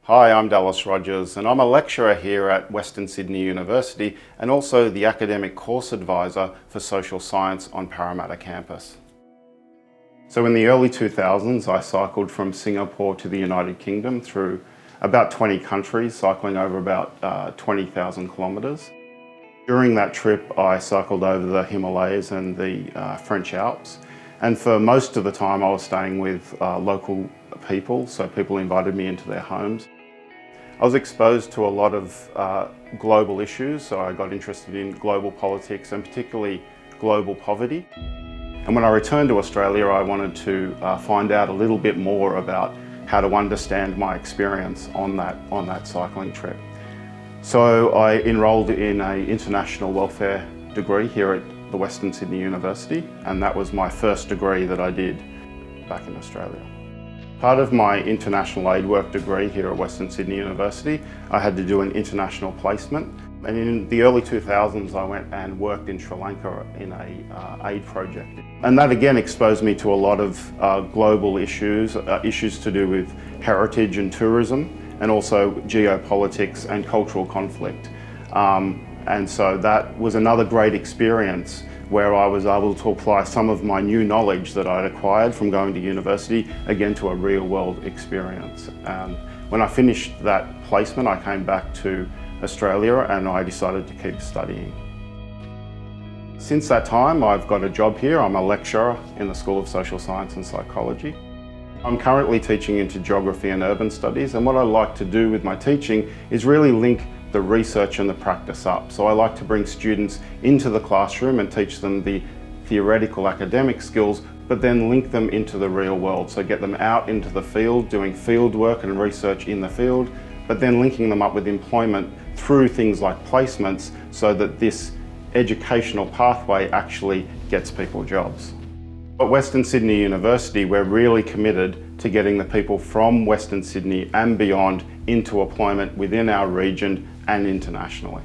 Hi, I'm Dallas Rogers and I'm a lecturer here at Western Sydney University and also the academic course advisor for social science on Parramatta campus. So in the early 2000s, I cycled from Singapore to the United Kingdom through about 20 countries, cycling over about 20,000 kilometres. During that trip, I cycled over the Himalayas and the French Alps. And for most of the time, I was staying with local people, so people invited me into their homes. I was exposed to a lot of global issues, so I got interested in global politics and particularly global poverty. And when I returned to Australia, I wanted to find out a little bit more about how to understand my experience on that cycling trip. So I enrolled in an international welfare degree here at the Western Sydney University, and that was my first degree that I did back in Australia. Part of my international aid work degree here at Western Sydney University, I had to do an international placement. And in the early 2000s, I went and worked in Sri Lanka in an aid project. And that again exposed me to a lot of global issues, issues to do with heritage and tourism, and also geopolitics and cultural conflict. And so that was another great experience where I was able to apply some of my new knowledge that I'd acquired from going to university again to a real world experience. When I finished that placement, I came back to Australia and I decided to keep studying. Since that time, I've got a job here. I'm a lecturer in the School of Social Science and Psychology. I'm currently teaching into geography and urban studies, and what I like to do with my teaching is really link the research and the practice up. So I like to bring students into the classroom and teach them the theoretical academic skills, but then link them into the real world. So get them out into the field, doing field work and research in the field, but then linking them up with employment through things like placements so that this educational pathway actually gets people jobs. At Western Sydney University, we're really committed to getting the people from Western Sydney and beyond into employment within our region and internationally.